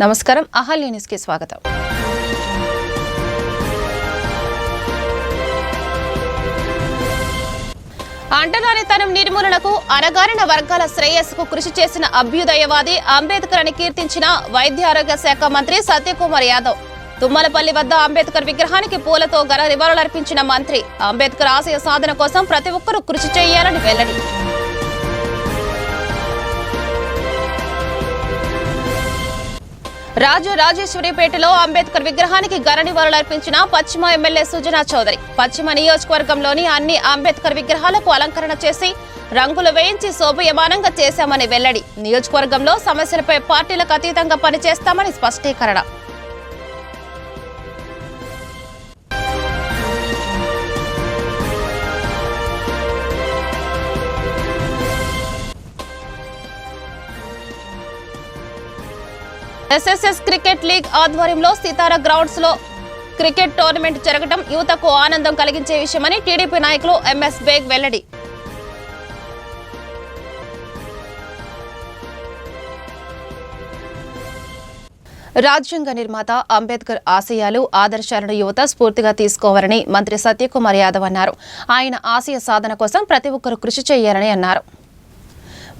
నమస్కారం, అహల్య న్యూస్ కి స్వాగతం. అంటరానితనం నిర్మూలనకు అణగారిన వర్గాల శ్రేయస్సుకు కృషి చేసిన అభ్యుదయవాది అంబేద్కర్ అని కీర్తించిన వైద్య ఆరోగ్య శాఖ మంత్రి సత్యకుమార్ యాదవ్ తుమ్మలపల్లి వద్ద అంబేద్కర్ విగ్రహానికి పూలతో ఘన నివాళులర్పించిన మంత్రి అంబేద్కర్ ఆశయ సాధన కోసం ప్రతి ఒక్కరూ కృషి చేయాలని వెల్లడి. రాజరాజేశ్వరిపేటలో అంబేద్కర్ విగ్రహానికి ఘన నివాళులర్పించిన పశ్చిమ ఎమ్మెల్యే సుజనా చౌదరి పశ్చిమ నియోజకవర్గంలోని అన్ని అంబేద్కర్ విగ్రహాలకు అలంకరణ చేసి రంగులు వేయించి శోభయమానంగా చేశామని వెల్లడి. నియోజకవర్గంలో సమస్యలపై పార్టీలకు అతీతంగా పనిచేస్తామని స్పష్టీకరణ. ఎస్ఎస్ఎస్ క్రికెట్ లీగ్ ఆధ్వర్యంలో సితారా గ్రౌండ్స్ లో క్రికెట్ టోర్నమెంట్ జరగడం యువతకు ఆనందం కలిగించే విషయమని టీడీపీ నాయకులు ఎంఎస్ బేగ్ వెల్లడి. రాజ్యాంగ నిర్మాత అంబేద్కర్ ఆశయాలు ఆదర్శాలను యువత స్ఫూర్తిగా తీసుకోవాలని మంత్రి సత్యకుమార్ యాదవ్ అన్నారు. ఆయన ఆశయ సాధన కోసం ప్రతి ఒక్కరూ కృషి చేయాలని అన్నారు.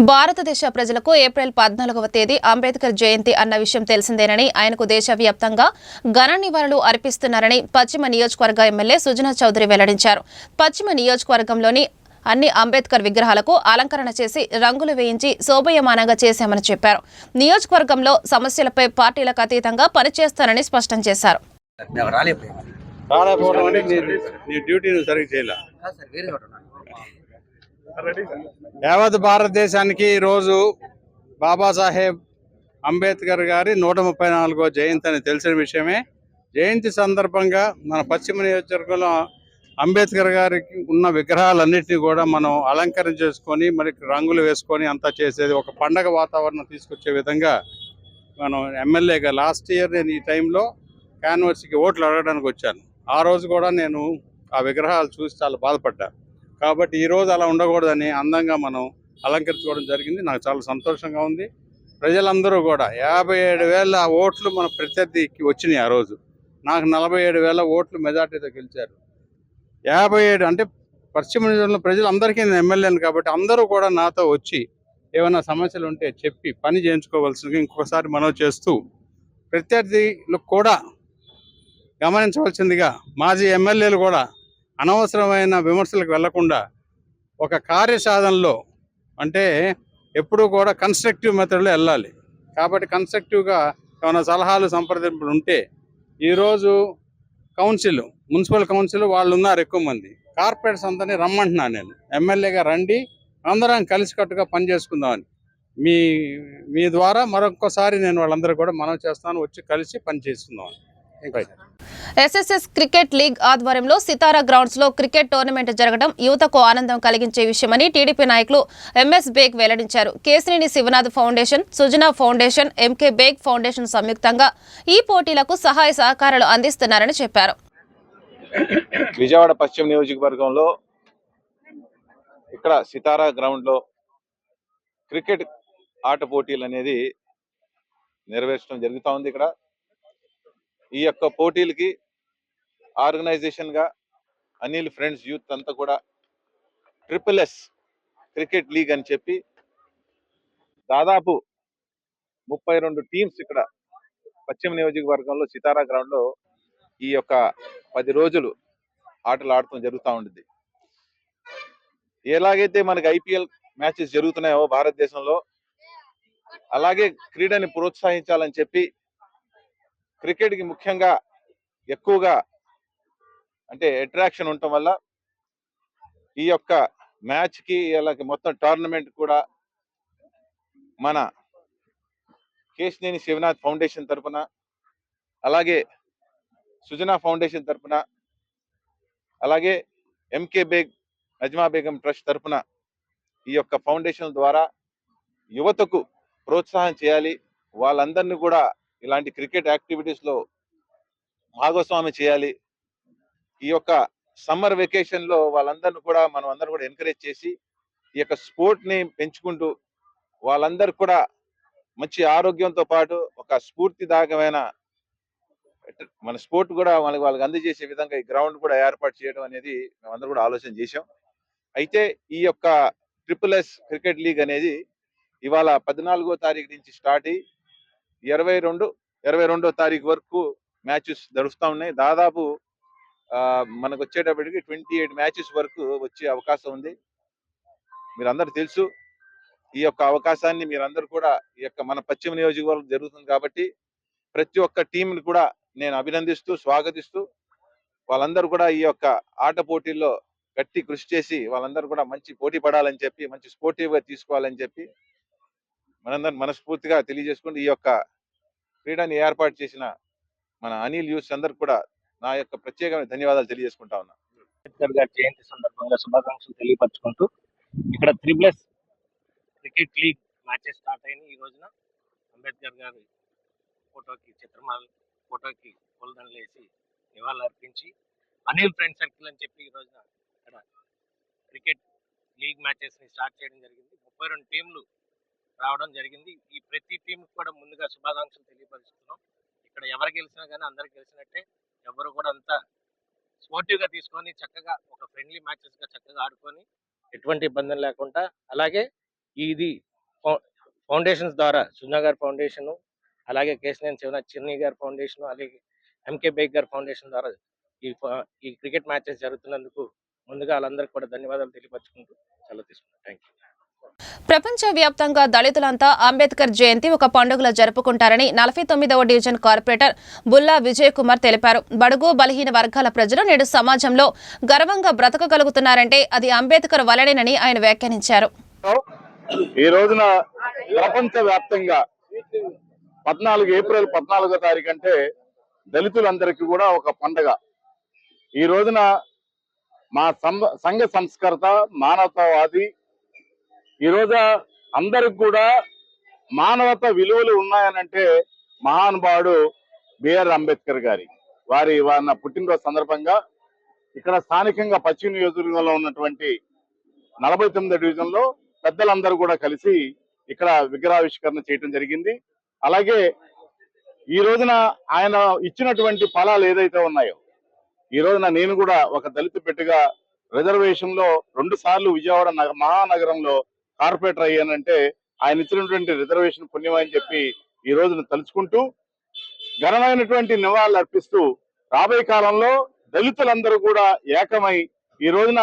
భారతదేశ ప్రజలకు ఏప్రిల్ 14వ తేదీ అంబేద్కర్ జయంతి అన్న విషయం తెలిసిందేనని, ఆయనకు దేశవ్యాప్తంగా ఘన నివాళులు అర్పిస్తున్నారని పశ్చిమ నియోజకవర్గ ఎమ్మెల్యే సుజనా చౌదరి వెల్లడించారు. పశ్చిమ నియోజకవర్గంలోని అన్ని అంబేద్కర్ విగ్రహాలకు అలంకరణ చేసి రంగులు వేయించి శోభయమానంగా చేశామని చెప్పారు. నియోజకవర్గంలో సమస్యలపై పార్టీలకు అతీతంగా పనిచేస్తారని స్పష్టం చేశారు. యావత్ భారతదేశానికి ఈరోజు బాబాసాహెబ్ అంబేద్కర్ గారి 134వ జయంతి అని తెలిసిన విషయమే. జయంతి సందర్భంగా మన పశ్చిమ నియోజకవర్గంలో అంబేద్కర్ గారికి ఉన్న విగ్రహాలన్నింటినీ కూడా మనం అలంకరణ చేసుకొని మరి రంగులు వేసుకొని అంతా చేసేది ఒక పండగ వాతావరణం తీసుకొచ్చే విధంగా మనం ఎమ్మెల్యేగా లాస్ట్ ఇయర్ నేను ఈ టైంలో క్యాన్వర్స్కి ఓట్లు అడగడానికి వచ్చాను. ఆ రోజు కూడా నేను ఆ విగ్రహాలు చూసి చాలా బాధపడ్డాను. కాబట్టి ఈరోజు అలా ఉండకూడదని అందంగా మనం అలంకరించుకోవడం జరిగింది. నాకు చాలా సంతోషంగా ఉంది. ప్రజలందరూ కూడా 57,000 ఓట్లు మన ప్రత్యర్థికి వచ్చినాయి. ఆ రోజు నాకు 47,000 ఓట్లు మెజార్టీతో గెలిచారు. 57 అంటే పశ్చిమ నియోజకవర్గంలో ప్రజలందరికీ నేను ఎమ్మెల్యేను కాబట్టి అందరూ కూడా నాతో వచ్చి ఏమైనా సమస్యలు ఉంటే చెప్పి పని చేయించుకోవాల్సిందిగా ఇంకొకసారి మనవి చేస్తూ, ప్రత్యర్థులకు కూడా గమనించవలసిందిగా మాజీ ఎమ్మెల్యేలు కూడా అనవసరమైన విమర్శలకు వెళ్లకుండా ఒక కార్యసాధనలో అంటే ఎప్పుడూ కూడా కన్స్ట్రక్టివ్ మెథడ్లో వెళ్ళాలి. కాబట్టి కన్స్ట్రక్టివ్గా ఏమైనా సలహాలు సంప్రదింపులు ఉంటే ఈరోజు కౌన్సిల్, మున్సిపల్ కౌన్సిల్ వాళ్ళు ఉన్నారు ఎక్కువ మంది. కార్పొరేట్స్ అందరినీ రమ్మంటున్నాను నేను. ఎమ్మెల్యేగా రండి, అందరం కలిసికట్టుగా పనిచేసుకుందామని మీ ద్వారా మరొకసారి నేను వాళ్ళందరూ కూడా మనవి చేస్తాను, వచ్చి కలిసి పనిచేసుకుందామని. ఎస్ఎస్ఎస్ క్రికెట్ లీగ్ ఆధ్వర్యంలో సితారా గ్రౌండ్స్ లో క్రికెట్ టోర్నమెంట్ జరగడం యువతకు ఆనందం కలిగించే విషయమని టీడీపీ నాయకులు ఎంఎస్ బేగ్ వెల్లడించారు. Kesineni Sivanath foundation, Sujana foundation, MK Baig foundation సంయుక్తంగా ఈ పోటీలకు సహాయ సహకారాలు అందిస్తున్నారని చెప్పారు. విజయవాడ పశ్చిమ నియోజకవర్గంలో ఇక్కడ సితారా గ్రౌండ్ లో క్రికెట్ ఆట పోటీలు అనేది నెరవేర్చడం జరుగుతూ ఉంది. ఇక్కడ ఈ యొక్క పోటీలకి ఆర్గనైజేషన్ గా అనిల్ ఫ్రెండ్స్ యూత్ అంతా కూడా SSS క్రికెట్ లీగ్ అని చెప్పి దాదాపు 32 టీమ్స్ ఇక్కడ పశ్చిమ నియోజకవర్గంలో సితారా గ్రౌండ్ లో ఈ యొక్క 10 రోజులు ఆటలు ఆడటం జరుగుతూ ఉంటుంది. ఎలాగైతే మనకి IPL మ్యాచెస్ జరుగుతున్నాయో భారతదేశంలో, అలాగే క్రీడని ప్రోత్సహించాలని చెప్పి క్రికెట్ కి ముఖ్యంగా ఎక్కువగా అంటే అట్రాక్షన్ ఉండటం వల్ల ఈ యొక్క మ్యాచ్ కి అలాగే మొత్తం టోర్నమెంట్ కూడా మన కేశినేని శివనాథ్ ఫౌండేషన్ తరఫున, అలాగే సుజనా ఫౌండేషన్ తరఫున, అలాగే ఎంకే బేగ్ నజ్మా బేగం ట్రస్ట్ తరఫున ఈ యొక్క ఫౌండేషన్ ద్వారా యువతకు ప్రోత్సాహం చేయాలి. వాళ్ళందరినీ కూడా ఇలాంటి క్రికెట్ యాక్టివిటీస్ లో భాగస్వామి చేయాలి. ఈ యొక్క సమ్మర్ వెకేషన్ లో వాళ్ళందరినీ కూడా మనం అందరూ కూడా ఎంకరేజ్ చేసి ఈ యొక్క స్పోర్ట్ ని పెంచుకుంటూ వాళ్ళందరూ కూడా మంచి ఆరోగ్యంతో పాటు ఒక స్ఫూర్తిదాయకమైన మన స్పోర్ట్ కూడా వాళ్ళకి అందజేసే విధంగా ఈ గ్రౌండ్ కూడా ఏర్పాటు చేయడం అనేది మేమందరూ కూడా ఆలోచన చేశాం. అయితే ఈ యొక్క ట్రిపుల్-ఎస్ క్రికెట్ లీగ్ అనేది ఇవాళ 14వ తారీఖు నుంచి స్టార్ట్ అయ్యి 22వ తారీఖు వరకు మ్యాచెస్ నడుస్తూ ఉన్నాయి. దాదాపు మనకు వచ్చేటప్పటికి 28 మ్యాచెస్ వరకు వచ్చే అవకాశం ఉంది. మీరందరూ తెలుసు, ఈ యొక్క అవకాశాన్ని మీరందరూ కూడా ఈ యొక్క మన పశ్చిమ నియోజకవర్గం జరుగుతుంది కాబట్టి ప్రతి ఒక్క టీంని కూడా నేను అభినందిస్తూ స్వాగతిస్తూ వాళ్ళందరూ కూడా ఈ యొక్క ఆట పోటీల్లో గట్టి కృషి చేసి వాళ్ళందరూ కూడా మంచి పోటీ పడాలని చెప్పి మంచి స్పోర్టివ్ గా తీసుకోవాలని చెప్పి మనందరం మనస్ఫూర్తిగా తెలియజేసుకుంటూ ఈ యొక్క క్రీడని ఏర్పాటు చేసిన మన అనిల్ యూస్ అందరికి కూడా నా యొక్క ప్రత్యేకమైన ధన్యవాదాలు తెలియజేసుకుంటా ఉన్నా. అంబేద్కర్ గారి జయంతి సందర్భంగా శుభాకాంక్షలు తెలియపరచుకుంటూ ఇక్కడ triple-yes cricket league matches start అయిన ఈ రోజున అంబేద్కర్ గారి ఫోటోకి పూలదండలు వేసి నివాళులు అర్పించి అనిల్ ఫ్రెండ్ సర్కిల్ అని చెప్పి ఈ రోజున ఇక్కడ క్రికెట్ లీగ్ మ్యాచెస్ ని స్టార్ట్ చేయడం జరిగింది. 32 టీంలు రావడం జరిగింది. ఈ ప్రతి టీం కూడా ముందుగా శుభాకాంక్షలు తెలియపరుస్తున్నాం. ఇక్కడ ఎవరు గెలిచినా కానీ అందరు గెలిచినట్టే, ఎవరు కూడా అంతా స్పోర్టివ్ గా తీసుకొని చక్కగా ఒక ఫ్రెండ్లీ మ్యాచెస్ గా చక్కగా ఆడుకొని ఎటువంటి ఇబ్బందులు లేకుండా, అలాగే ఇది ఫౌండేషన్స్ ద్వారా సుజనా గారి ఫౌండేషన్, అలాగే కేశినేని చిన్ని గారి ఫౌండేషన్, అలాగే ఎంకే బేగ్ గారి ఫౌండేషన్ ద్వారా ఈ క్రికెట్ మ్యాచెస్ జరుగుతున్నందుకు ముందుగా వాళ్ళందరికీ కూడా ధన్యవాదాలు తెలియపరచుకుంటూ సెలవు తీసుకున్నాను. Thank you. ప్రపంచవ్యాప్తంగా దళితులంతా అంబేద్కర్ జయంతి ఒక పండుగలా జరుపుకుంటారని 49వ డివిజన్ కార్పొరేటర్ బుల్లా విజయ్ కుమార్ తెలిపారు. బడుగు బలహీన వర్గాల ప్రజలు నేడు సమాజంలో గర్వంగా బ్రతకగలుగుతున్నారంటే అది అంబేద్కర్ వలనేనని ఆయన వ్యాఖ్యానించారు. ఈ రోజున ప్రపంచ వ్యాప్తంగా ఏప్రిల్ 14వ తారీఖు అంటే దళితులందరికీ కూడా ఒక పండగ. ఈ రోజున మా సంఘ సంస్కర్త, మానవతావాది, ఈ రోజు అందరికి కూడా మానవత విలువలు ఉన్నాయనంటే మహానుభావుడు బిఆర్ అంబేద్కర్ గారి వారి పుట్టినరోజు సందర్భంగా ఇక్కడ స్థానికంగా పశ్చిమ నియోజకవర్గంలో ఉన్నటువంటి 49వ డివిజన్ లో పెద్దలందరూ కూడా కలిసి ఇక్కడ విగ్రహావిష్కరణ చేయడం జరిగింది. అలాగే ఈ రోజున ఆయన ఇచ్చినటువంటి ఫలాలు ఏదైతే ఉన్నాయో, ఈ రోజున నేను కూడా ఒక దళిత బిడ్డగా రిజర్వేషన్ లో 2 సార్లు విజయవాడ మహానగరంలో కార్పొరేటర్ అయ్యానంటే ఆయన ఇచ్చినటువంటి రిజర్వేషన్ పుణ్యమని చెప్పి ఈ రోజున తలుచుకుంటూ ఘనమైనటువంటి నివాళులు అర్పిస్తూ రాబోయే కాలంలో దళితులందరూ కూడా ఏకమై ఈ రోజున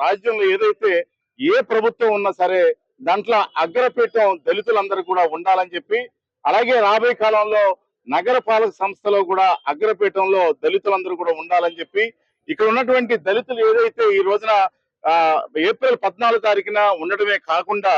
రాజ్యంలో ఏదైతే ఏ ప్రభుత్వం ఉన్నా సరే దాంట్లో అగ్రపీఠం దళితులందరూ కూడా ఉండాలని చెప్పి, అలాగే రాబోయే కాలంలో నగరపాలక సంస్థలో కూడా అగ్రపీఠంలో దళితులందరూ కూడా ఉండాలని చెప్పి, ఇక్కడ ఉన్నటువంటి దళితులు ఏదైతే ఈ రోజున ఏప్రిల్ 14వ తారీఖున ఉండడమే కాకుండా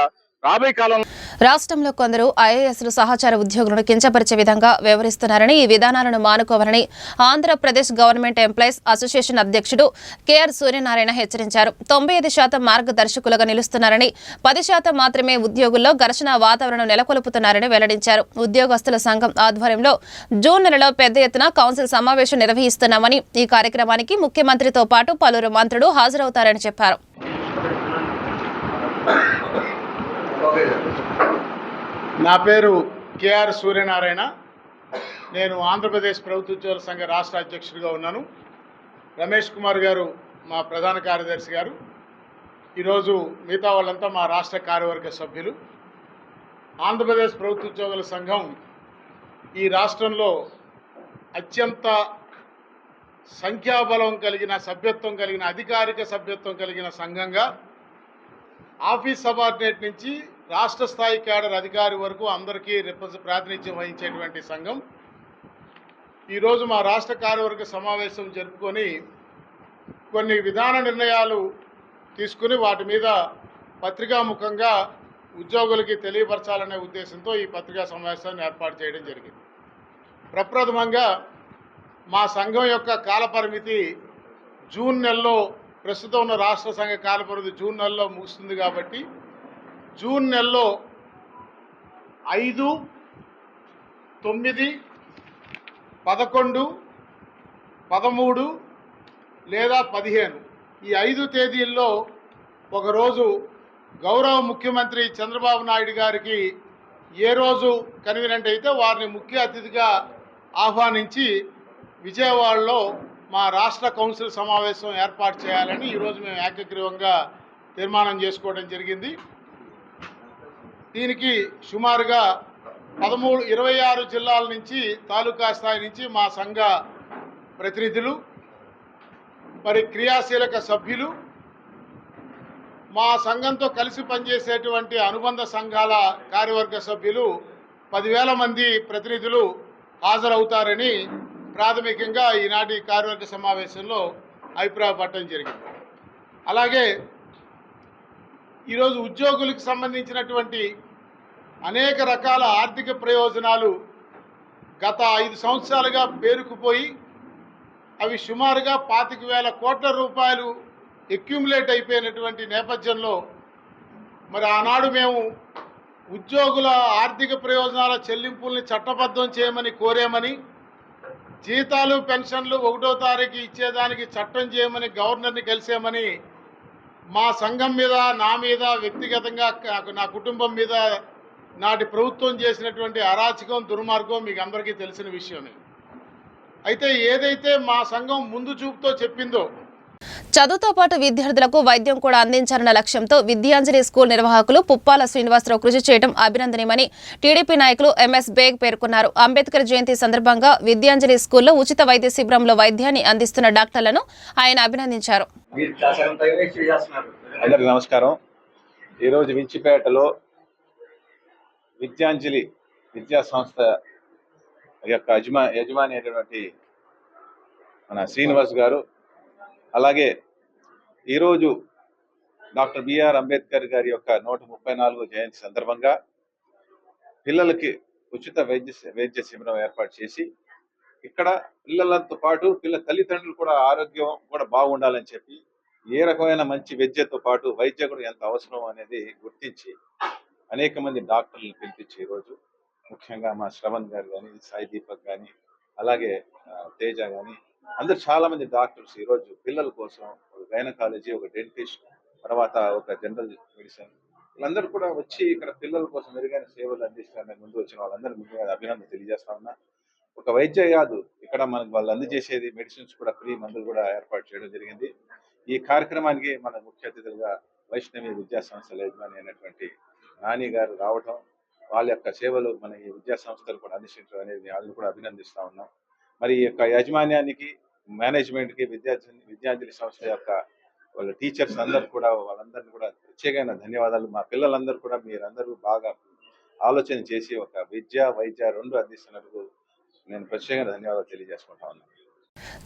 రాబోయే కాలంలో రాష్ట్రంలో కొందరు ఐఏఎస్లు సహచార ఉద్యోగులను కించపరిచే విధంగా వ్యవహరిస్తున్నారని, ఈ విధానాలను మానుకోవాలని ఆంధ్రప్రదేశ్ గవర్నమెంట్ ఎంప్లాయీస్ అసోసియేషన్ అధ్యక్షుడు కెఆర్ సూర్యనారాయణ హెచ్చరించారు. 95% మార్గదర్శకులుగా నిలుస్తున్నారని, 10% మాత్రమే ఉద్యోగుల్లో ఘర్షణ వాతావరణం నెలకొల్పుతున్నారని వెల్లడించారు. ఉద్యోగస్తుల సంఘం ఆధ్వర్యంలో జూన్ నెలలో పెద్ద ఎత్తున కౌన్సిల్ సమావేశం నిర్వహిస్తున్నామని, ఈ కార్యక్రమానికి ముఖ్యమంత్రితో పాటు పలువురు మంత్రులు హాజరవుతారని చెప్పారు. నా పేరు కెఆర్ సూర్యనారాయణ. నేను ఆంధ్రప్రదేశ్ ప్రభుత్వ ఉద్యోగుల సంఘ రాష్ట్ర అధ్యక్షుడిగా ఉన్నాను. రమేష్ కుమార్ గారు మా ప్రధాన కార్యదర్శి గారు, ఈరోజు మిగతా వాళ్ళంతా మా రాష్ట్ర కార్యవర్గ సభ్యులు. ఆంధ్రప్రదేశ్ ప్రభుత్వ ఉద్యోగుల సంఘం ఈ రాష్ట్రంలో అత్యంత సంఖ్యాబలం కలిగిన సభ్యత్వం కలిగిన అధికారిక సభ్యత్వం కలిగిన సంఘంగా ఆఫీస్ సబార్డినేట్ నుంచి రాష్ట్ర స్థాయి క్యాడర్ అధికారి వరకు అందరికీ ప్రాతినిధ్యం వహించేటువంటి సంఘం. ఈరోజు మా రాష్ట్ర కార్యవర్గ సమావేశం జరుపుకొని కొన్ని విధాన నిర్ణయాలు తీసుకుని వాటి మీద పత్రికాముఖంగా ఉద్యోగులకి తెలియపరచాలనే ఉద్దేశంతో ఈ పత్రికా సమావేశాన్ని ఏర్పాటు చేయడం జరిగింది. ప్రప్రథమంగా మా సంఘం యొక్క కాలపరిమితి జూన్ నెలలో, ప్రస్తుతం ఉన్న రాష్ట్ర సంఘ కాలపరిమితి జూన్ నెలలో ముగుస్తుంది కాబట్టి జూన్ నెలలో 5, 9, 11, 13 లేదా 15 ఈ 5 తేదీల్లో ఒకరోజు గౌరవ ముఖ్యమంత్రి చంద్రబాబు నాయుడు గారికి ఏ రోజు కన్వీనెంట్ అయితే వారిని ముఖ్య అతిథిగా ఆహ్వానించి విజయవాడలో మా రాష్ట్ర కౌన్సిల్ సమావేశం ఏర్పాటు చేయాలని ఈరోజు మేము ఏకగ్రీవంగా తీర్మానం చేసుకోవడం జరిగింది. దీనికి సుమారుగా 26 జిల్లాల నుంచి తాలూకా స్థాయి నుంచి మా సంఘ ప్రతినిధులు, మరి క్రియాశీలక సభ్యులు, మా సంఘంతో కలిసి పనిచేసేటువంటి అనుబంధ సంఘాల కార్యవర్గ సభ్యులు 10,000 మంది ప్రతినిధులు హాజరవుతారని ప్రాథమికంగా ఈనాటి కార్యవర్గ సమావేశంలో అభిప్రాయపడటం జరిగింది. అలాగే ఈరోజు ఉద్యోగులకు సంబంధించినటువంటి అనేక రకాల ఆర్థిక ప్రయోజనాలు గత 5 సంవత్సరాలుగా పేరుకుపోయి అవి సుమారుగా 25,000 కోట్ల రూపాయలు అక్యుములేట్ అయిపోయినటువంటి నేపథ్యంలో మరి ఆనాడు మేము ఉద్యోగుల ఆర్థిక ప్రయోజనాల చెల్లింపుల్ని చట్టబద్ధం చేయమని కోరామని, జీతాలు పెన్షన్లు 1వ తారీఖు ఇచ్చేదానికి చట్టం చేయమని గవర్నర్ని కలిసామని, మా సంఘం మీద, నా మీద, వ్యక్తిగతంగా నా కుటుంబం మీద నాటి ప్రభుత్వం చేసినటువంటి అరాచకం, దుర్మార్గం మీకు అందరికీ తెలిసిన విషయమే. అయితే ఏదైతే మా సంఘం ముందు చూపుతో చెప్పిందో, చదువుతో పాటు విద్యార్థులకు వైద్యం కూడా అందించాలన్న లక్ష్యంతో విద్యాంజలి స్కూల్ నిర్వాహకులు పుప్పాల శ్రీనివాసరావు కృషి చేయడం అభినందనీయమని టీడీపీ నాయకులు ఎంఎస్ బేగ్ పేర్కొన్నారు. అంబేద్కర్ జయంతి సందర్భంగా విద్యాంజలి స్కూల్లో ఉచిత వైద్య శిబిరంలో వైద్యాన్ని అందిస్తున్న డాక్టర్లను ఆయన అభినందించారు. అందరికీ నమస్కారం. ఈరోజు వించిపేటలో విద్యాంజలి విద్యా సంస్థ యొక్క యజమాని అయినటువంటి మన శ్రీనివాస్ గారు, అలాగే ఈరోజు డాక్టర్ బిఆర్ అంబేద్కర్ గారి యొక్క 134వ జయంతి సందర్భంగా పిల్లలకి ఉచిత వైద్య శిబిరం ఏర్పాటు చేసి, ఇక్కడ పిల్లలతో పాటు పిల్లల తల్లిదండ్రులు కూడా ఆరోగ్యం కూడా బాగుండాలని చెప్పి, ఏ రకమైన మంచి విద్యతో పాటు వైద్యం కూడా ఎంత అవసరం అనేది గుర్తించి అనేక మంది డాక్టర్లను పిలిపించి ఈరోజు ముఖ్యంగా మా శ్రవణ్ గారు కానీ, సాయి దీపక్ కానీ, అలాగే తేజ కానీ, అందరు చాలా మంది డాక్టర్స్ ఈరోజు పిల్లల కోసం ఒక గైనకాలజీ, ఒక డెంటిస్ట్, తర్వాత ఒక జనరల్ మెడిసిన్, వీళ్ళందరూ కూడా వచ్చి ఇక్కడ పిల్లల కోసం మెరుగైన సేవలు అందిస్తారని ముందు వచ్చిన వాళ్ళందరూ ముందుగా అభినందన తెలియజేస్తా ఉన్నా. ఒక వైద్య కాదు, ఇక్కడ మనకు వాళ్ళు అందజేసేది మెడిసిన్స్ కూడా ఫ్రీ, మందులు కూడా ఏర్పాటు చేయడం జరిగింది. ఈ కార్యక్రమానికి మన ముఖ్య అతిథులుగా వైష్ణవి విద్యా సంస్థల యజమాని అయినటువంటి నాని గారు రావటం, వాళ్ళ యొక్క సేవలు మన ఈ విద్యా సంస్థలు కూడా అందించడం అనేది వాళ్ళని కూడా అభినందిస్తా ఉన్నాం. మరి ఈ యొక్క యాజమాన్యానికి, మేనేజ్మెంట్కి, విద్యాంజలి సంస్థ యొక్క వాళ్ళ టీచర్స్ అందరు కూడా, వాళ్ళందరినీ కూడా ప్రత్యేకమైన ధన్యవాదాలు. మా పిల్లలందరూ కూడా మీరందరూ బాగా ఆలోచన చేసి ఒక విద్య, వైద్య 2 అందిస్తున్నందుకు నేను ప్రత్యేకంగా ధన్యవాదాలు తెలియజేసుకుంటా ఉన్నాను.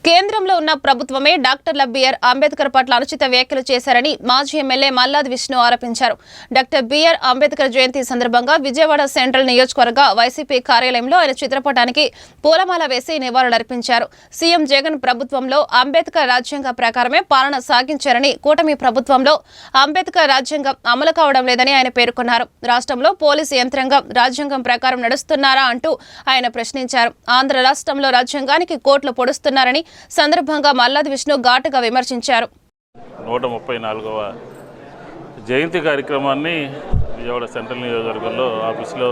కేంద్రంలో ఉన్న ప్రభుత్వమే డాక్టర్ల బిఆర్ అంబేద్కర్ పట్ల అనుచిత వ్యాఖ్యలు చేశారని మాజీ ఎమ్మెల్యే మల్లాది విష్ణు ఆరోపించారు. డాక్టర్ బిఆర్ అంబేద్కర్ జయంతి సందర్భంగా విజయవాడ సెంట్రల్ నియోజకవర్గ వైసీపీ కార్యాలయంలో ఆయన చిత్రపటానికి పూలమాల వేసి నివాళులర్పించారు. సీఎం జగన్ ప్రభుత్వంలో అంబేద్కర్ రాజ్యాంగ ప్రకారమే పాలన సాగించారని, కూటమి ప్రభుత్వంలో అంబేద్కర్ రాజ్యాంగం అమలు కావడం లేదని ఆయన పేర్కొన్నారు. రాష్ట్రంలో పోలీసు యంత్రాంగం రాజ్యాంగం ప్రకారం నడుస్తున్నారా అంటూ ఆయన ప్రశ్నించారు. ఆంధ్ర రాష్ట్రంలో రాజ్యాంగానికి కోట్లు పొడుస్తున్నారని సందర్భంగా మల్లాది విష్ణు ఘాటుగా విమర్శించారు. 134వ జయంతి కార్యక్రమాన్ని విజయవాడ సెంట్రల్ నియోజకవర్గంలో ఆఫీసులో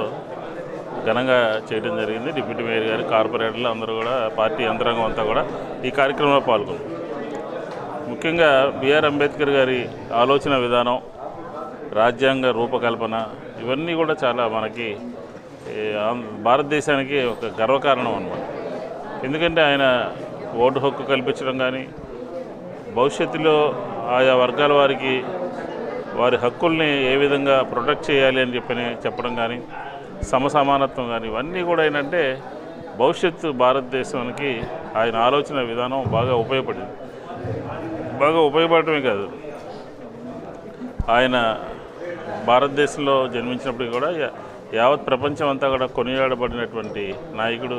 ఘనంగా చేయడం జరిగింది. డిప్యూటీ మేయర్ గారు, కార్పొరేటర్లు అందరూ కూడా, పార్టీ యంత్రాంగం అంతా కూడా ఈ కార్యక్రమంలో పాల్గొన్నారు. ముఖ్యంగా బిఆర్ అంబేద్కర్ గారి ఆలోచన విధానం, రాజ్యాంగ రూపకల్పన, ఇవన్నీ కూడా చాలా మనకి భారతదేశానికి ఒక గర్వకారణం అన్నమాట. ఎందుకంటే ఆయన ఓటు హక్కు కల్పించడం కానీ, భవిష్యత్తులో ఆయా వర్గాల వారికి వారి హక్కుల్ని ఏ విధంగా ప్రొటెక్ట్ చేయాలి అని చెప్పడం కానీ, సమసమానత్వం కానీ, ఇవన్నీ కూడా ఏంటంటే భవిష్యత్తు భారతదేశానికి ఆయన ఆలోచన విధానం బాగా ఉపయోగపడింది. బాగా ఉపయోగపడటమే కాదు, ఆయన భారతదేశంలో జన్మించినప్పటికీ కూడా యావత్ ప్రపంచం అంతా కూడా కొనియాడబడినటువంటి నాయకుడు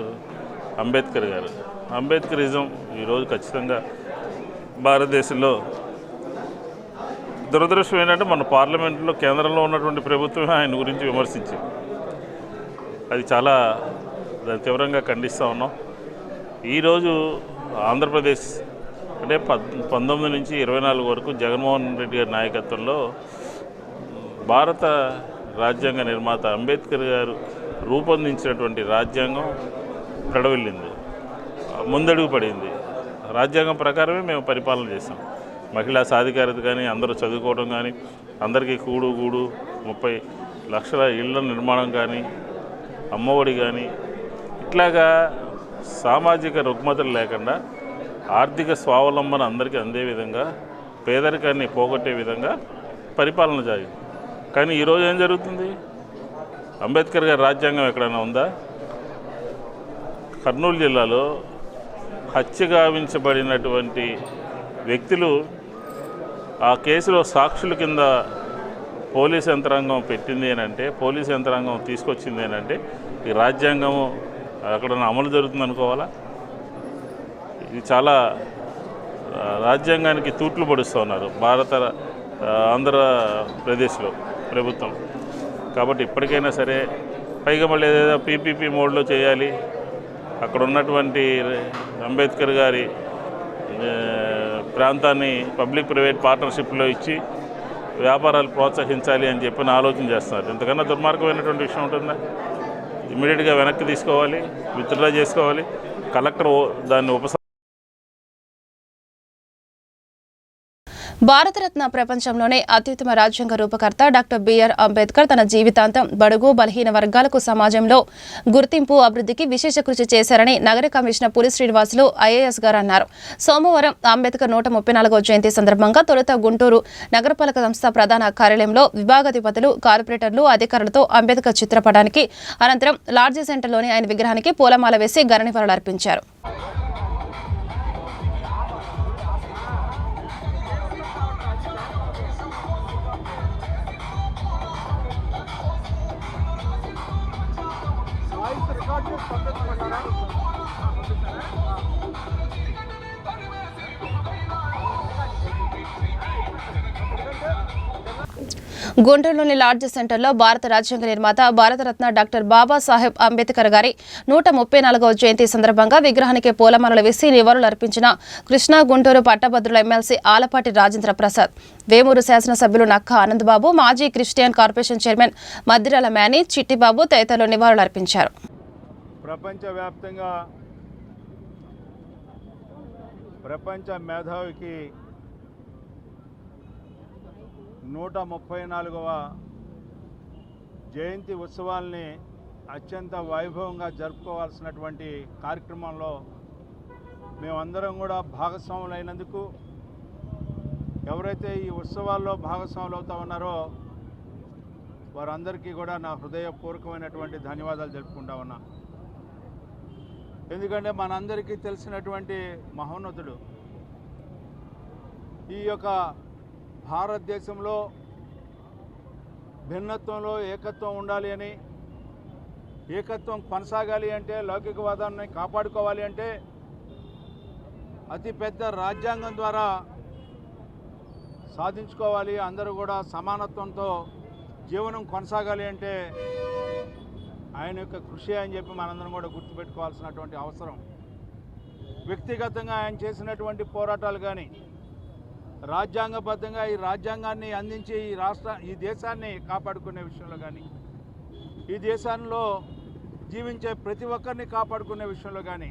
అంబేద్కర్ గారు. అంబేద్కరిజం ఈరోజు ఖచ్చితంగా భారతదేశంలో దురదృష్టం ఏంటంటే మన పార్లమెంట్లో కేంద్రంలో ఉన్నటువంటి ప్రభుత్వమే ఆయన గురించి విమర్శించింది. అది చాలా తీవ్రంగా ఖండిస్తూ ఉన్నాం. ఈరోజు ఆంధ్రప్రదేశ్ అంటే 19 నుంచి 24 వరకు జగన్మోహన్ రెడ్డి గారి నాయకత్వంలో భారత రాజ్యాంగ నిర్మాత అంబేద్కర్ గారు రూపొందించినటువంటి రాజ్యాంగం ప్రడవిల్లింది, ముందడుగు పడింది. రాజ్యాంగం ప్రకారమే మేము పరిపాలన చేస్తాం. మహిళా సాధికారత కానీ, అందరూ చదువుకోవడం కానీ, అందరికీ కూడు 30 లక్షల ఇళ్ల నిర్మాణం కానీ, అమ్మఒడి కానీ, ఇట్లాగా సామాజిక రుగ్మతలు లేకుండా ఆర్థిక స్వావలంబన అందరికీ అందే విధంగా, పేదరికాన్ని పోగొట్టే విధంగా పరిపాలన జరిగింది. కానీ ఈరోజు ఏం జరుగుతుంది? అంబేద్కర్ గారి రాజ్యాంగం ఎక్కడైనా ఉందా? కర్నూలు జిల్లాలో హత్య గావించబడినటువంటి వ్యక్తులు ఆ కేసులో సాక్షుల కింద పోలీస్ యంత్రాంగం పెట్టింది అంటే, పోలీస్ యంత్రాంగం తీసుకొచ్చింది అంటే ఈ రాజ్యాంగము ఎక్కడన్నా అమలు జరుగుతుంది అనుకోవాలా? ఇది చాలా రాజ్యాంగానికి తూట్లు పడుస్తూ ఉన్నారు ఆంధ్రప్రదేశ్లో ప్రభుత్వం. కాబట్టి ఇప్పటికైనా సరే, పైగా మళ్ళీ ఏదైనా పీపీపీ మోడ్లో చేయాలి, అక్కడ ఉన్నటువంటి అంబేద్కర్ గారి ప్రాంతాన్ని పబ్లిక్ ప్రైవేట్ పార్ట్నర్షిప్లో ఇచ్చి వ్యాపారాలు ప్రోత్సహించాలి అని చెప్పి ఆలోచన చేస్తున్నారు. ఇంతకన్నా దుర్మార్గమైనటువంటి విషయం ఉంటుందా? ఇమ్మీడియట్గా వెనక్కి తీసుకోవాలి, విత్డ్రా చేసుకోవాలి. కలెక్టర్ దాన్ని భారతరత్న ప్రపంచంలోనే అత్యుత్తమ రాజ్యాంగ రూపకర్త డాక్టర్ బిఆర్ అంబేద్కర్ తన జీవితాంతం బడుగు బలహీన వర్గాలకు సమాజంలో గుర్తింపు, అభివృద్ధికి విశేష కృషి చేశారని నగర కమిషనర్ పులి శ్రీనివాసులు ఐఏఎస్ గారు అన్నారు. సోమవారం అంబేద్కర్ 134వ జయంతి సందర్భంగా తొలుత గుంటూరు నగరపాలక సంస్థ ప్రధాన కార్యాలయంలో విభాగాధిపతులు, కార్పొరేటర్లు, అధికారులతో అంబేద్కర్ చిత్రపటానికి, అనంతరం లాడ్జీ సెంటర్లోని ఆయన విగ్రహానికి పూలమాల వేసి ఘన నివాళులు అర్పించారు. గుంటూరులోని లాడ్జ్ సెంటర్లో భారత రాజ్యాంగ నిర్మాత, భారతరత్న డాక్టర్ బాబాసాహెబ్ అంబేద్కర్ గారి 134వ జయంతి సందర్భంగా విగ్రహానికి పూలమాలలు వేసి నివాళులు అర్పించిన కృష్ణా గుంటూరు పట్టభద్రుల ఎమ్మెల్సీ ఆలపాటి రాజేంద్ర ప్రసాద్, వేమూరు శాసనసభ్యులు నక్కా ఆనందబాబు, మాజీ క్రిస్టియన్ కార్పొరేషన్ చైర్మన్ మద్దిరాల మేని, చిట్టిబాబు తదితరులు నివాళులు అర్పించారు. ప్రపంచవ్యాప్తంగా ప్రపంచ మేధావికి 134వ జయంతి ఉత్సవాల్ని అత్యంత వైభవంగా జరుపుకోవాల్సినటువంటి కార్యక్రమంలో మేమందరం కూడా భాగస్వాములైనందుకు, ఎవరైతే ఈ ఉత్సవాల్లో భాగస్వాములు అవుతా ఉన్నారో వారందరికీ కూడా నా హృదయపూర్వకమైనటువంటి ధన్యవాదాలు తెలుపుకుంటా ఉన్నా. ఎందుకంటే మనందరికీ తెలిసినటువంటి మహోన్నతుడు. ఈ యొక్క భారతదేశంలో భిన్నత్వంలో ఏకత్వం ఉండాలి అని, ఏకత్వం కొనసాగాలి అంటే, లౌకికవాదాన్ని కాపాడుకోవాలి అంటే అతిపెద్ద రాజ్యాంగం ద్వారా సాధించుకోవాలి. అందరూ కూడా సమానత్వంతో జీవనం కొనసాగాలి అంటే ఆయన యొక్క కృషి అని చెప్పి మనందరం కూడా గుర్తుపెట్టుకోవాల్సినటువంటి అవసరం. వ్యక్తిగతంగా ఆయన చేసినటువంటి పోరాటాలు కానీ, రాజ్యాంగబద్ధంగా ఈ రాజ్యాంగాన్ని అందించి ఈ దేశాన్ని కాపాడుకునే విషయంలో కానీ, ఈ దేశంలో జీవించే ప్రతి ఒక్కరిని కాపాడుకునే విషయంలో కానీ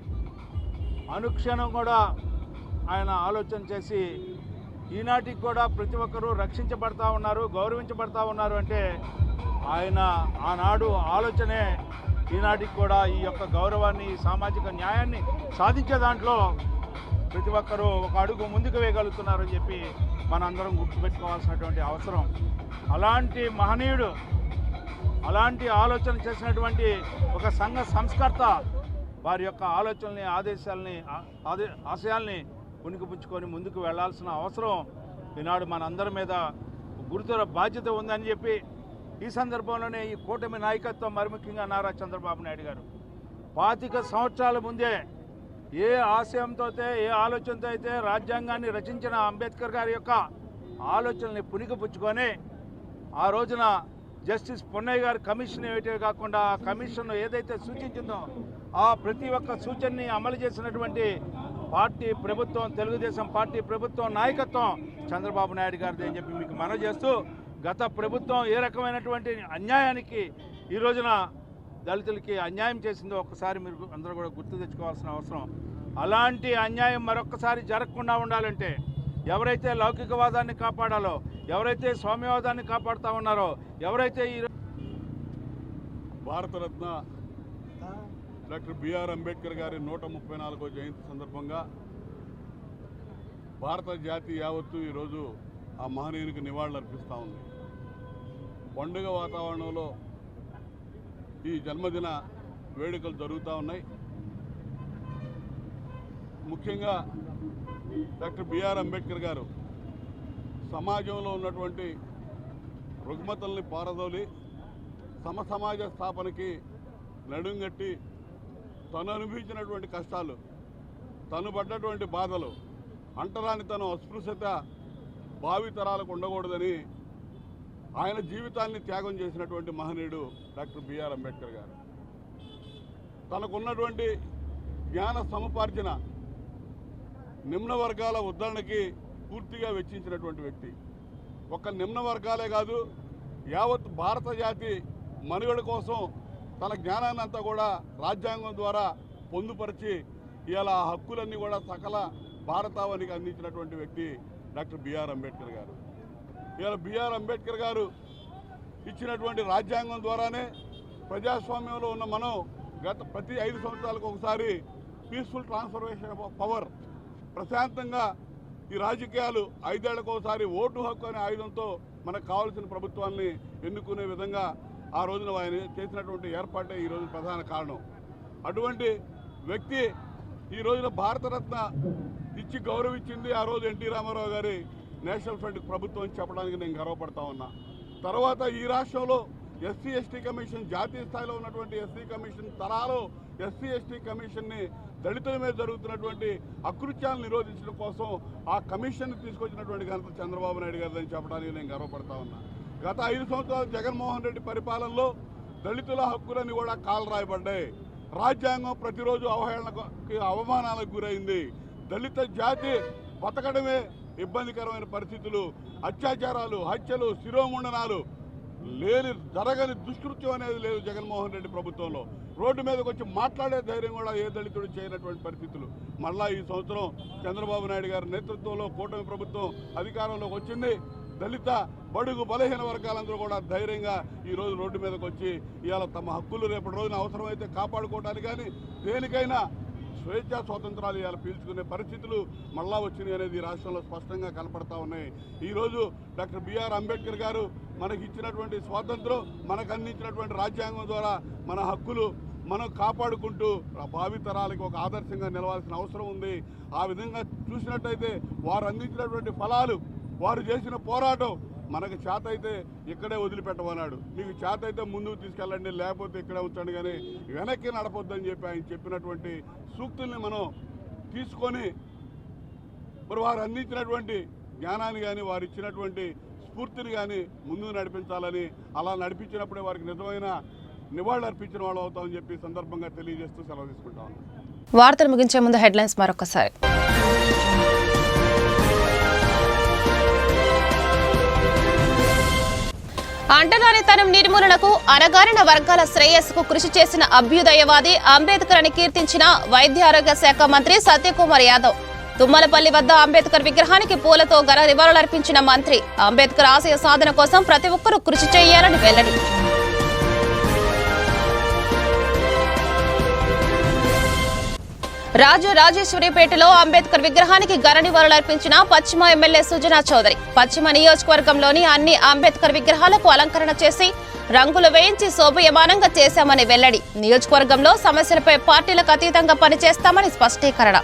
అనుక్షణం కూడా ఆయన ఆలోచన చేసి ఈనాటికి కూడా ప్రతి ఒక్కరూ రక్షించబడతా ఉన్నారు, గౌరవించబడతా ఉన్నారు అంటే ఆయన ఆనాడు ఆలోచనే ఈనాటికి కూడా ఈ యొక్క గౌరవాన్ని, సామాజిక న్యాయాన్ని సాధించే దాంట్లో ప్రతి ఒక్కరూ ఒక అడుగు ముందుకు వేయగలుగుతున్నారని చెప్పి మనందరం గుర్తుపెట్టుకోవాల్సినటువంటి అవసరం. అలాంటి మహనీయుడు, అలాంటి ఆలోచన చేసినటువంటి ఒక సంఘ సంస్కర్త వారి యొక్క ఆలోచనల్ని, ఆశయాల్ని పుణికిపుచ్చుకొని ముందుకు వెళ్లాల్సిన అవసరం ఈనాడు మనందరి మీద గురుతర బాధ్యత ఉందని చెప్పి ఈ సందర్భంలోనే ఈ కూటమి నాయకత్వం, మరి ముఖ్యంగా నారా చంద్రబాబు నాయుడు గారు 25 సంవత్సరాల ముందే ఏ ఆశయంతో, ఏ ఆలోచనతో అయితే రాజ్యాంగాన్ని రచించిన అంబేద్కర్ గారి యొక్క ఆలోచనల్ని పుణికిపుచ్చుకొని ఆ రోజున జస్టిస్ పొన్నయ్య గారి కమిషన్ ఏమిటే కాకుండా ఆ కమిషన్ ఏదైతే సూచించిందో ఆ ప్రతి ఒక్క సూచనని అమలు చేసినటువంటి పార్టీ ప్రభుత్వం, తెలుగుదేశం పార్టీ ప్రభుత్వం నాయకత్వం చంద్రబాబు నాయుడు గారిది అని చెప్పి మీకు మనవి చేస్తూ, గత ప్రభుత్వం ఏ రకమైనటువంటి అన్యాయానికి ఈ రోజున దళితులకి అన్యాయం చేసిందో ఒక్కసారి మీరు అందరూ కూడా గుర్తు తెచ్చుకోవాల్సిన అవసరం. అలాంటి అన్యాయం మరొక్కసారి జరగకుండా ఉండాలంటే ఎవరైతే లౌకికవాదాన్ని కాపాడాలో, ఎవరైతే స్వామ్యవాదాన్ని కాపాడుతూ ఉన్నారో, ఎవరైతే ఈ భారతరత్న డాక్టర్ బిఆర్ అంబేద్కర్ గారి 134వ జయంతి సందర్భంగా భారత జాతి యావత్తు ఈరోజు ఆ మహనీయునికి నివాళులర్పిస్తూ ఉంది. పండుగ వాతావరణంలో ఈ జన్మదిన వేడుకలు జరుగుతూ ఉన్నాయి. ముఖ్యంగా డాక్టర్ బిఆర్ అంబేద్కర్ గారు సమాజంలో ఉన్నటువంటి రుగ్మతల్ని పారదోలి సమసమాజ స్థాపనకి నడుంగట్టి తను అనుభవించినటువంటి కష్టాలు, తను పడ్డటువంటి బాధలు, అంటరానితనం, అస్పృశ్యత భావితరాలకు ఉండకూడదని ఆయన జీవితాన్ని త్యాగం చేసినటువంటి మహనీయుడు డాక్టర్ బిఆర్ అంబేద్కర్ గారు. తనకున్నటువంటి జ్ఞాన సముపార్జన నిమ్న వర్గాల ఉద్ధరణకి పూర్తిగా వెచ్చించినటువంటి వ్యక్తి. ఒక నిమ్న వర్గాలే కాదు, యావత్ భారత జాతి మనుగడ కోసం తన జ్ఞానాన్ని అంతా కూడా రాజ్యాంగం ద్వారా పొందుపరిచి ఇలా హక్కులన్నీ కూడా సకల భారతావనికి అందించినటువంటి వ్యక్తి డాక్టర్ బిఆర్ అంబేద్కర్ గారు. ఇలా బిఆర్ అంబేద్కర్ గారు ఇచ్చినటువంటి రాజ్యాంగం ద్వారానే ప్రజాస్వామ్యంలో ఉన్న మనం ప్రతి 5 సంవత్సరాలకు ఒకసారి పీస్ఫుల్ ట్రాన్స్ఫర్మేషన్ ఆఫ్ పవర్, ప్రశాంతంగా ఈ రాజకీయాలు 5 ఏళ్లకు ఒకసారి ఓటు హక్కు అనే ఆయుధంతో మనకు కావాల్సిన ప్రభుత్వాన్ని ఎన్నుకునే విధంగా ఆ రోజున ఆయన చేసినటువంటి ఏర్పాటే ఈ రోజు ప్రధాన కారణం. అటువంటి వ్యక్తి ఈ రోజున భారతరత్న ఇచ్చి గౌరవించింది ఆ రోజు ఎన్టీ రామారావు గారి నేషనల్ ఫ్రంట్ ప్రభుత్వం చెప్పడానికి నేను గర్వపడతా ఉన్నా. తర్వాత ఈ రాష్ట్రంలో ఎస్సీ ఎస్టీ కమిషన్, జాతీయ స్థాయిలో ఉన్నటువంటి ఎస్సీ కమిషన్ తరాలో ఎస్సీ ఎస్టీ కమిషన్ని దళితుల మీద జరుగుతున్నటువంటి అకృత్యాలను నిరోధించడం కోసం ఆ కమిషన్ తీసుకొచ్చినటువంటి ఘనత చంద్రబాబు నాయుడు గారిని చెప్పడానికి నేను గర్వపడతా ఉన్నా. గత 5 సంవత్సరాలు జగన్మోహన్ రెడ్డి పరిపాలనలో దళితుల హక్కులన్నీ కూడా కాలరాయబడ్డాయి. రాజ్యాంగం ప్రతిరోజు అవహేళనకి, అవమానాలకు గురైంది. దళిత జాతి బతకడమే ఇబ్బందికరమైన పరిస్థితులు, అత్యాచారాలు, హత్యలు, శిరోముండనాలు, జరగని దుష్కృత్యం అనేది లేదు జగన్మోహన్ రెడ్డి ప్రభుత్వంలో. రోడ్డు మీదకి వచ్చి మాట్లాడే ధైర్యం కూడా ఏ దళితుడు చేయనటువంటి పరిస్థితులు. మళ్ళా ఈ సంవత్సరం చంద్రబాబు నాయుడు గారి నేతృత్వంలో కూటమి ప్రభుత్వం అధికారంలోకి వచ్చింది. దళిత బడుగు బలహీన వర్గాలందరూ కూడా ధైర్యంగా ఈరోజు రోడ్డు మీదకి వచ్చి ఇవాళ తమ హక్కులు రేపటి రోజున అవసరమైతే కాపాడుకోవడానికి కానీ దేనికైనా స్వేచ్ఛా స్వాతంత్రాలు ఇవాళ పీల్చుకునే పరిస్థితులు మళ్ళా వచ్చినాయి అనేది ఈ రాష్ట్రంలో స్పష్టంగా కనపడతా ఉన్నాయి. ఈరోజు డాక్టర్ బిఆర్ అంబేద్కర్ గారు మనకి ఇచ్చినటువంటి స్వాతంత్రం, మనకు అందించినటువంటి రాజ్యాంగం ద్వారా మన హక్కులు మనం కాపాడుకుంటూ భావితరాలకు ఒక ఆదర్శంగా నిలవాల్సిన అవసరం ఉంది. ఆ విధంగా చూసినట్టయితే వారు అందించినటువంటి ఫలాలు, వారు చేసిన పోరాటం మనకు చేత అయితే ఇక్కడే వదిలిపెట్టమన్నాడు. మీకు చేత అయితే ముందుకు తీసుకెళ్ళండి, లేకపోతే ఇక్కడే ఉంచండి, కానీ వెనక్కి నడపొద్దని చెప్పి ఆయన చెప్పినటువంటి సూక్తుల్ని మనం తీసుకొని మరి వారు అందించినటువంటి జ్ఞానాన్ని కానీ, వారు ఇచ్చినటువంటి స్ఫూర్తిని కానీ ముందుకు నడిపించాలని, అలా నడిపించినప్పుడే వారికి నిజమైన నివాళులు అర్పించిన వాళ్ళు అవుతామని చెప్పి సందర్భంగా తెలియజేస్తూ సెలవు తీసుకుంటా ఉన్నాం. వార్తలు ముగించే ముందు హెడ్లైన్స్ మరొకసారి. అంటరానితనం నిర్మూలనకు, అణగారిన వర్గాల శ్రేయస్సుకు కృషి చేసిన అభ్యుదయవాది అంబేద్కర్ అని కీర్తించిన వైద్య ఆరోగ్య శాఖ మంత్రి సత్యకుమార్ యాదవ్. తుమ్మలపల్లి వద్ద అంబేద్కర్ విగ్రహానికి పూలతో ఘన నివాళులర్పించిన మంత్రి. అంబేద్కర్ ఆశయ సాధన కోసం ప్రతి ఒక్కరూ కృషి చేయాలని వెల్లడి. రాజరాజేశ్వరిపేటలో అంబేద్కర్ విగ్రహానికి ఘన నివాళులర్పించిన పశ్చిమ ఎమ్మెల్యే సుజనా చౌదరి. పశ్చిమ నియోజకవర్గంలోని అన్ని అంబేద్కర్ విగ్రహాలకు అలంకరణ చేసి రంగులు వేయించి శోభయమానంగా చేశామని వెల్లడి. నియోజకవర్గంలో సమస్యలపై పార్టీలకు అతీతంగా పనిచేస్తామని స్పష్టీకరణ.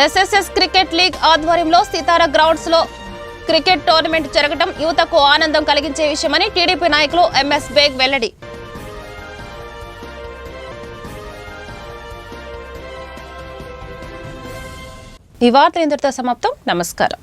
ఎస్ఎస్ఎస్ క్రికెట్ లీగ్ ఆధ్వర్యంలో సితారా గ్రౌండ్స్ లో క్రికెట్ టోర్నమెంట్ జరగడం యువతకు ఆనందం కలిగించే విషయమని టీడీపీ నాయకులు ఎంఎస్ బేగ్ వెల్లడి. ఈ వార్త ఇంతటితో సమాప్తం. నమస్కారం.